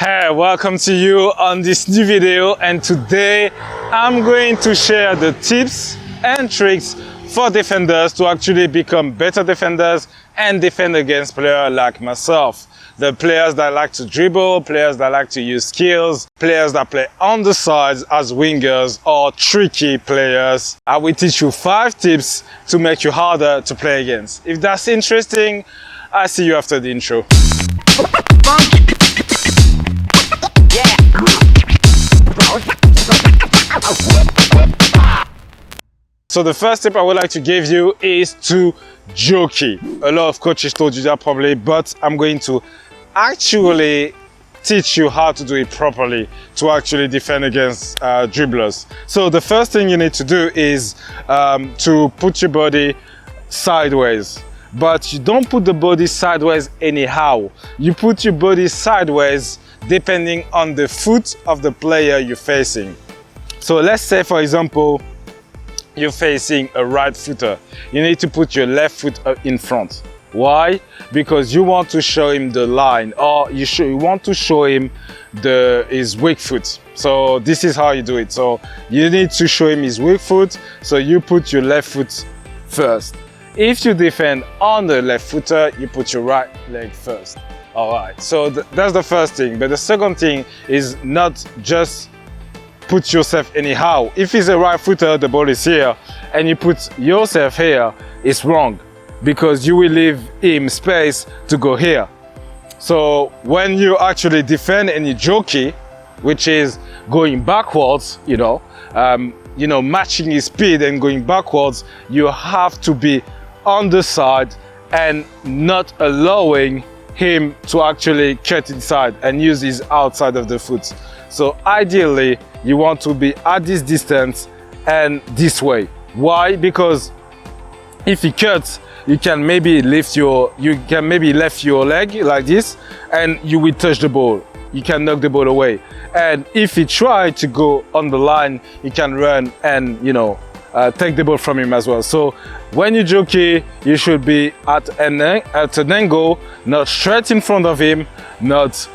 Hey, welcome to you on this new video, and today I'm going to share the tips and tricks for defenders to actually become better defenders and defend against players like myself. The players that like to dribble, players that like to use skills, players that play on the sides as wingers or tricky players. I will teach you 5 tips to make you harder to play against. If that's interesting, I'll see you after the intro. So the first tip I would like to give you is to jockey. A lot of coaches told you that probably, but I'm going to actually teach you how to do it properly to actually defend against dribblers. So the first thing you need to do is to put your body sideways. But you don't put the body sideways anyhow. You put your body sideways depending on the foot of the player you're facing. So let's say, for example, you're facing a right footer. You need to put your left foot in front. Why? Because you want to show him the line, or you want to show him his weak foot. So this is how you do it. So you need to show him his weak foot, so you put your left foot first. If you defend on the left footer, you put your right leg first. All right, so that's the first thing. But the second thing is not just put yourself anyhow. If he's a right footer, the ball is here, and you put yourself here, it's wrong, because you will leave him space to go here. So when you actually defend and you jockey, which is going backwards, matching his speed and going backwards, you have to be on the side and not allowing him to actually cut inside and use his outside of the foot. So ideally, you want to be at this distance and this way. Why? Because if he cuts, you can maybe left your leg like this, and you will touch the ball. You can knock the ball away. And if he tries to go on the line, you can run and take the ball from him as well. So when you jockey, you should be at an angle, not straight in front of him, not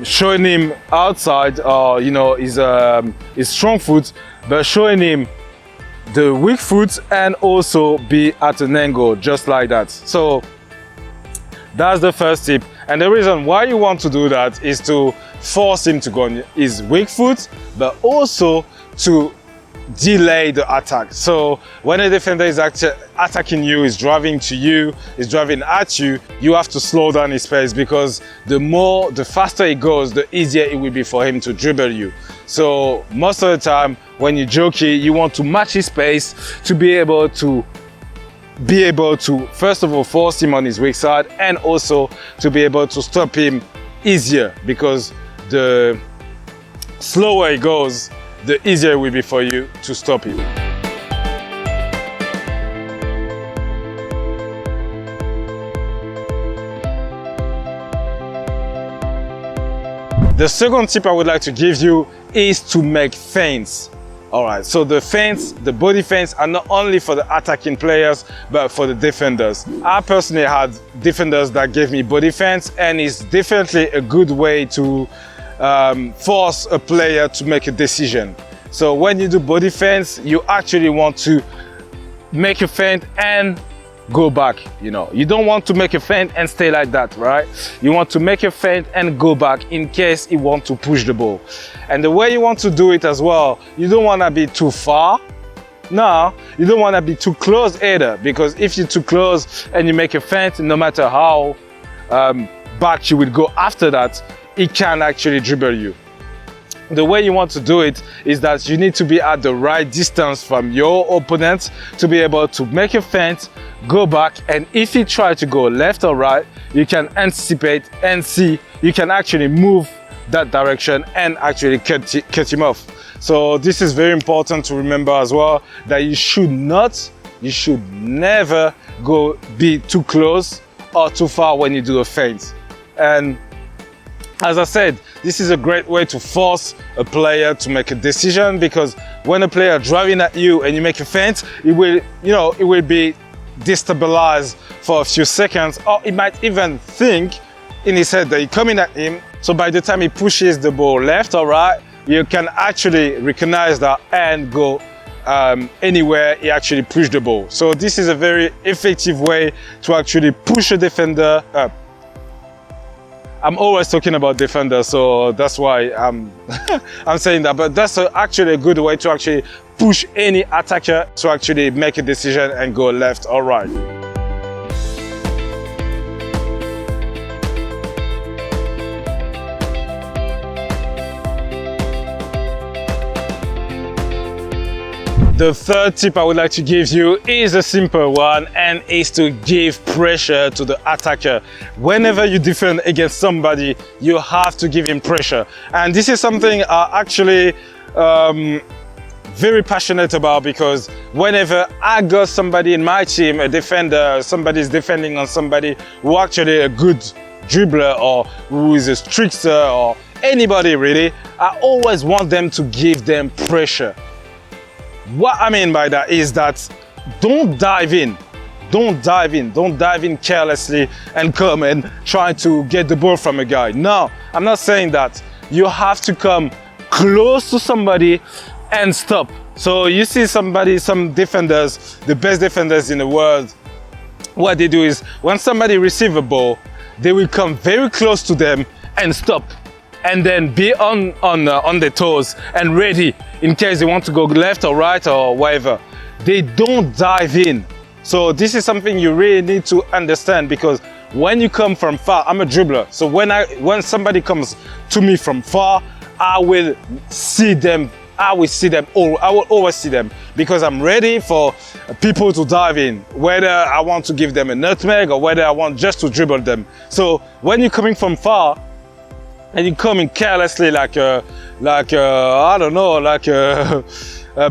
showing him outside or his strong foot, but showing him the weak foot and also be at an angle just like that. So that's the first tip. And the reason why you want to do that is to force him to go on his weak foot, but also to delay the attack. So when a defender is attacking you, is driving to you, is driving at you, you have to slow down his pace, because the faster he goes, the easier it will be for him to dribble you. So most of the time when you jockey, you want to match his pace to be able to first of all force him on his weak side, and also to be able to stop him easier, because the slower he goes, the easier it will be for you to stop him. The second tip I would like to give you is to make feints. All right, so the feints, the body feints, are not only for the attacking players, but for the defenders. I personally had defenders that gave me body feints, and it's definitely a good way to force a player to make a decision. So when you do body feints, you actually want to make a feint and go back. You don't want to make a feint and stay like that, right? You want to make a feint and go back in case you want to push the ball. And the way you want to do it as well, you don't want to be too far. No, you don't want to be too close either, because if you're too close and you make a feint, no matter how back you will go after that, it can actually dribble you. The way you want to do it is that you need to be at the right distance from your opponent to be able to make a feint, go back, and if he tries to go left or right, you can anticipate and see, you can actually move that direction and actually cut him off. So this is very important to remember as well, that you should never be too close or too far when you do a feint. And as I said, this is a great way to force a player to make a decision, because when a player driving at you and you make a feint, it will be destabilized for a few seconds, or he might even think in his head that you're coming at him So by the time he pushes the ball left or right, you can actually recognize that and go anywhere he actually pushed the ball. So this is a very effective way to actually push a defender up. I'm always talking about defenders, so that's why I'm saying that. But that's actually a good way to actually push any attacker to actually make a decision and go left or right. The third tip I would like to give you is a simple one, and is to give pressure to the attacker. Whenever you defend against somebody, you have to give him pressure. And this is something I actually very passionate about, because whenever I got somebody in my team, a defender, somebody's defending on somebody who actually a good dribbler or who is a trickster or anybody really, I always want them to give them pressure. What I mean by that is that don't dive in. Don't dive in carelessly and come and try to get the ball from a guy. No, I'm not saying that. You have to come close to somebody and stop. So you see some defenders, the best defenders in the world, what they do is when somebody receives a ball, they will come very close to them and stop. And then be on their toes and ready in case they want to go left or right or whatever. They don't dive in. So this is something you really need to understand, because when you come from far, I'm a dribbler. So when somebody comes to me from far, I will see them. I will always see them, because I'm ready for people to dive in, whether I want to give them a nutmeg or whether I want just to dribble them. So when you're coming from far, and you come in carelessly like a I don't know, like a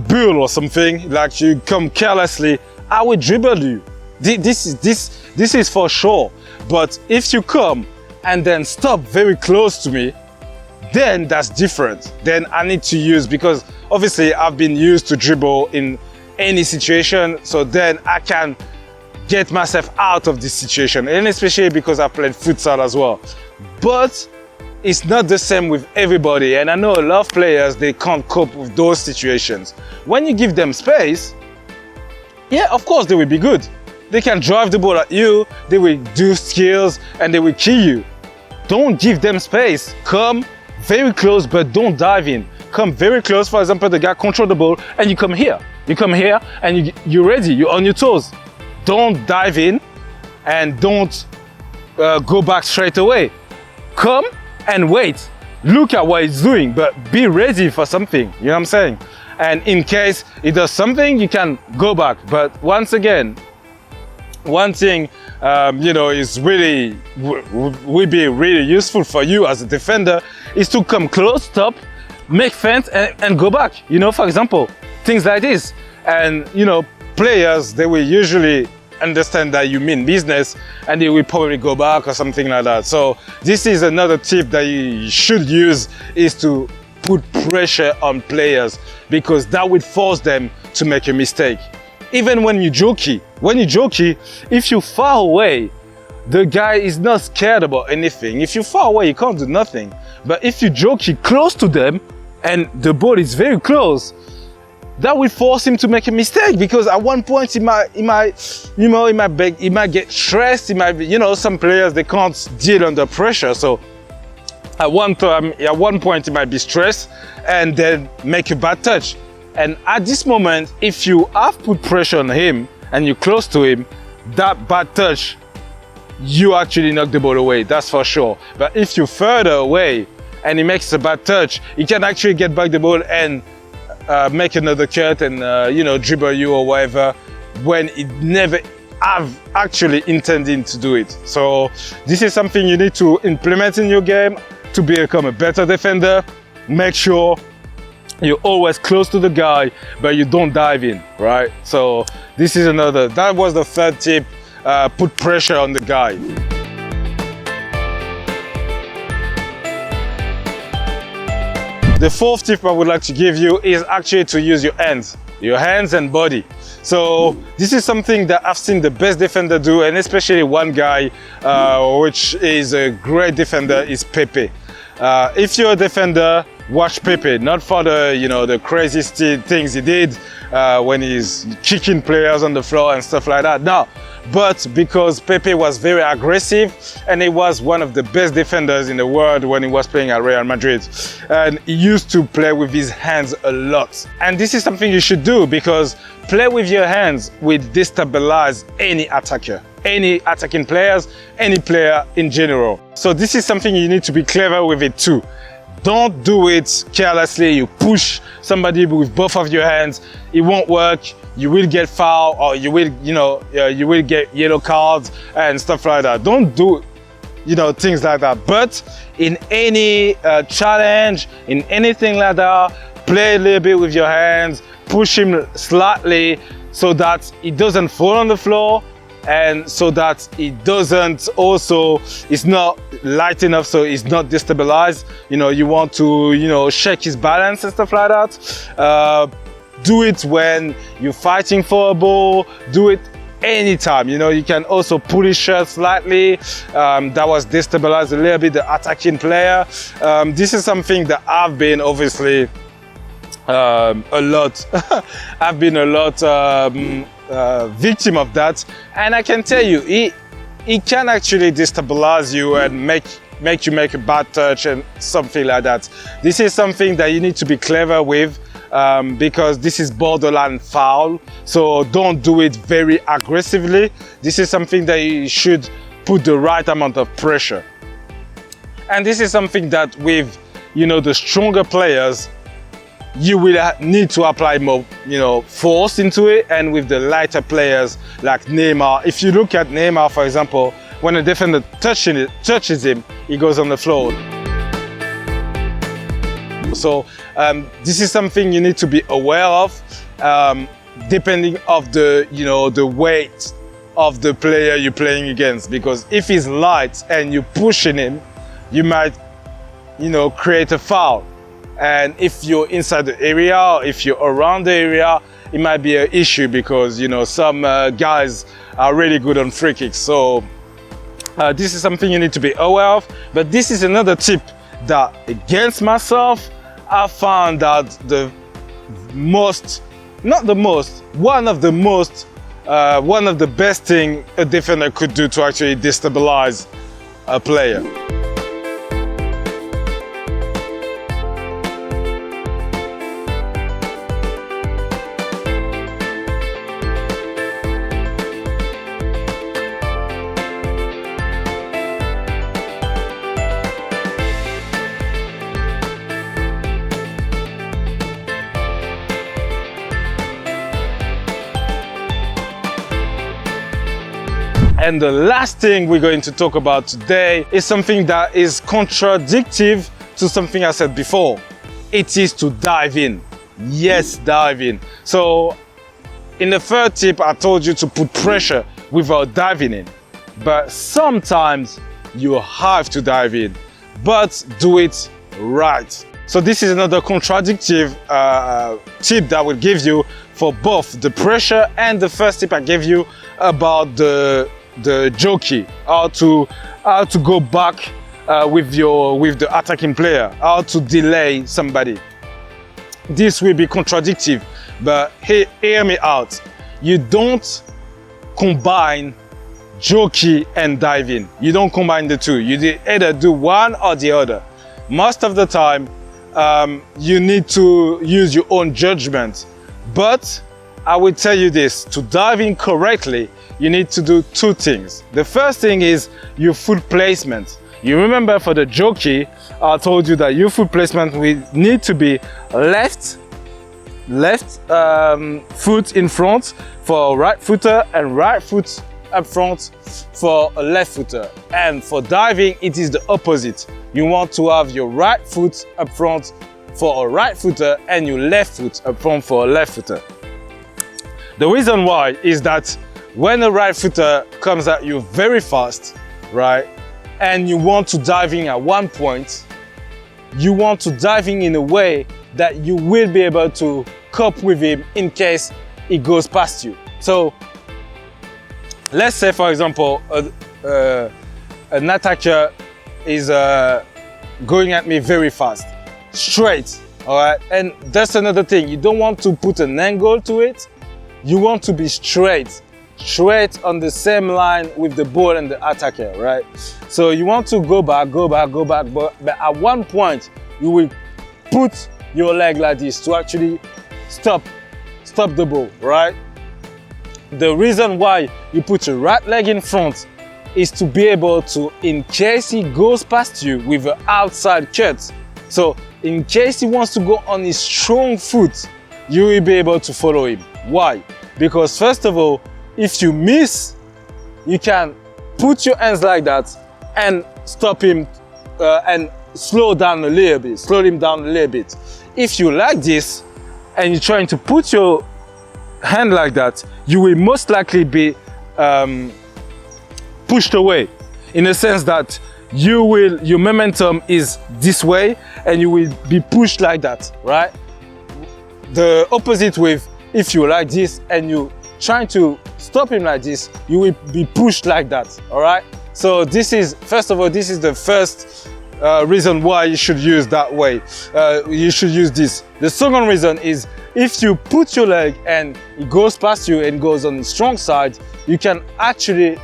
bull or something, like you come carelessly, I will dribble you. This is for sure. But if you come and then stop very close to me, then that's different. Then I need to use, because obviously I've been used to dribble in any situation, so then I can get myself out of this situation, and especially because I played futsal as well. But it's not the same with everybody, and I know a lot of players, they can't cope with those situations. When you give them space, yeah, of course they will be good. They can drive the ball at you, they will do skills, and they will kill you. Don't give them space. Come very close, but don't dive in. Come very close. For example, the guy control the ball, and you come here. You come here, and you're ready. You're on your toes. Don't dive in, and don't go back straight away. Come and wait. Look at what he's doing, but be ready for something. You know what I'm saying? And in case he does something, you can go back. But once again, one thing you know, is really will be really useful for you as a defender is to come close, stop, make fence, and go back. You know, for example, things like this. And you know, players, they will usually understand that you mean business, and they will probably go back or something like that. So this is another tip that you should use, is to put pressure on players, because that will force them to make a mistake. Even when you jokey, if you're far away, the guy is not scared about anything. If you're far away, you can't do nothing. But if you jokey close to them and the ball is very close, that will force him to make a mistake, because at one point he might get stressed. He might, you know, some players, they can't deal under pressure. So at one point he might be stressed and then make a bad touch. And at this moment, if you have put pressure on him and you're close to him, that bad touch, you actually knock the ball away, that's for sure. But if you're further away and he makes a bad touch, he can actually get back the ball and make another cut and you know, dribble you or whatever, when it never have actually intended to do it. So this is something you need to implement in your game to become a better defender. Make sure you're always close to the guy, but you don't dive in, right? So this is another, that was the third tip, put pressure on the guy. The fourth tip I would like to give you is actually to use your hands and body. So this is something that I've seen the best defender do, and especially one guy which is a great defender, is Pepe. If you're a defender, watch Pepe, not for the, you know, the crazy things he did when he's kicking players on the floor and stuff like that. No, but because Pepe was very aggressive and he was one of the best defenders in the world when he was playing at Real Madrid. And he used to play with his hands a lot. And this is something you should do, because play with your hands will destabilize any attacker, any attacking players, any player in general. So this is something you need to be clever with it too. Don't do it carelessly. You push somebody with both of your hands, it won't work. You will get fouled, or you will, you know, you will get yellow cards and stuff like that. Don't do, you know, things like that. But in any challenge, in anything like that, play a little bit with your hands, push him slightly so that he doesn't fall on the floor, and so that it doesn't also, it's not light enough so it's not destabilized. You know, you want to, you know, shake his balance and stuff like that. Do it when you're fighting for a ball, do it anytime. You know, you can also pull his shirt slightly. That was destabilized a little bit the attacking player. This is something that I've been obviously a lot I've been a lot victim of that, and I can tell you it can actually destabilize you and make you make a bad touch and something like that. This is something that you need to be clever with, because this is borderline foul, so don't do it very aggressively. This is something that you should put the right amount of pressure, and this is something that with, you know, the stronger players you will need to apply more, you know, force into it. And with the lighter players like Neymar, if you look at Neymar, for example, when a defender touches him, he goes on the floor. So this is something you need to be aware of, depending of the, you know, the weight of the player you're playing against. Because if he's light and you're pushing him, you might, you know, create a foul. And if you're inside the area, or if you're around the area, it might be an issue, because, you know, some guys are really good on free kicks. So this is something you need to be aware of. But this is another tip that, against myself, I found that one of the best thing a defender could do to actually destabilize a player. And the last thing we're going to talk about today is something that is contradictory to something I said before. It is to dive in. Yes, dive in. So in the third tip, I told you to put pressure without diving in. But sometimes you have to dive in, but do it right. So this is another contradictory tip that I will give you for both the pressure and the first tip I gave you about the jockey, how to go back with the attacking player, how to delay somebody. This will be contradictory, but hear me out. You don't combine jockey and diving. You don't combine the two. You either do one or the other. Most of the time, you need to use your own judgment. But I will tell you this, to dive in correctly, you need to do two things. The first thing is your foot placement. You remember for the jockey, I told you that your foot placement will need to be left foot in front for a right footer and right foot up front for a left footer. And for diving, it is the opposite. You want to have your right foot up front for a right footer and your left foot up front for a left footer. The reason why is that when a right footer comes at you very fast, right, and you want to dive in at one point, you want to dive in a way that you will be able to cope with him in case he goes past you. So let's say, for example, an attacker is going at me very fast, straight, all right? And that's another thing. You don't want to put an angle to it. You want to be straight on the same line with the ball and the attacker, right? So you want to go back, but at one point, you will put your leg like this to actually stop the ball, right? The reason why you put your right leg in front is to be able to, in case he goes past you with an outside cut, so in case he wants to go on his strong foot, you will be able to follow him. Why? Because first of all, if you miss, you can put your hands like that and stop him and slow him down a little bit. If you like this and you're trying to put your hand like that, you will most likely be pushed away, in the sense that your momentum is this way and you will be pushed like that, right? The opposite with, if you like this and you trying to stop him like this, you will be pushed like that, all right? So this is, first of all, this is the first reason why you should use that way. You should use this. The second reason is, if you put your leg and it goes past you and goes on the strong side, you can actually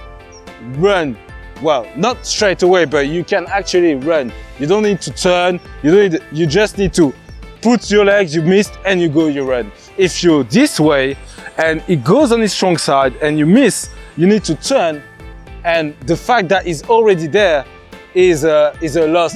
run. Well, not straight away, but you can actually run. You don't need to turn. You just need to put your legs, you missed, and you go, you run. If you're this way and it goes on the strong side and you miss, you need to turn, and the fact that it's already there is a loss.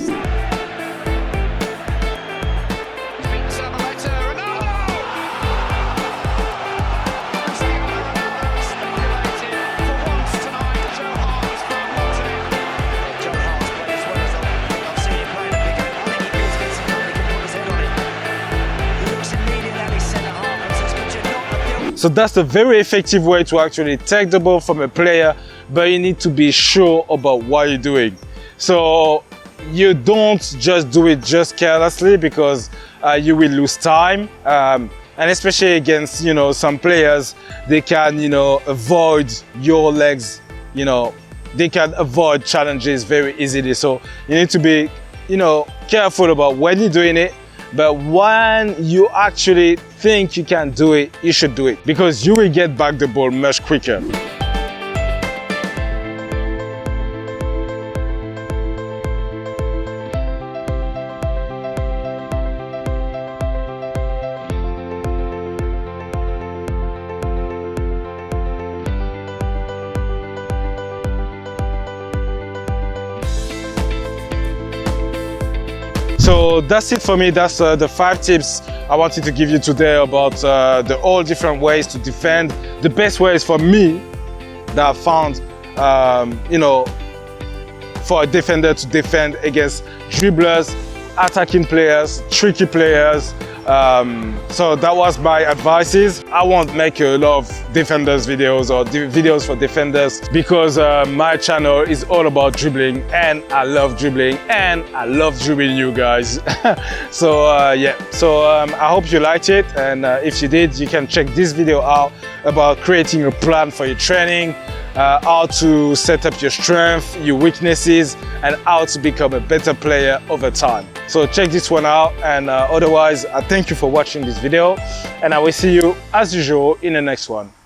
So that's a very effective way to actually take the ball from a player, but you need to be sure about what you're doing. So you don't just do it just carelessly, because you will lose time. And especially against, some players, they can, avoid your legs, they can avoid challenges very easily. So you need to be, careful about when you're doing it. But when you actually think you can do it, you should do it, because you will get back the ball much quicker. So that's it for me. That's the 5 tips I wanted to give you today about all different ways to defend. The best ways for me that I found, for a defender to defend against dribblers, attacking players, tricky players. So that was my advices. I won't make a lot of defenders videos or videos for defenders, because my channel is all about dribbling, and I love dribbling, and I love dribbling you guys. So yeah, so I hope you liked it, and if you did, you can check this video out about creating a plan for your training, how to set up your strength, your weaknesses, and how to become a better player over time. So check this one out, and otherwise I thank you for watching this video, and I will see you as usual in the next one.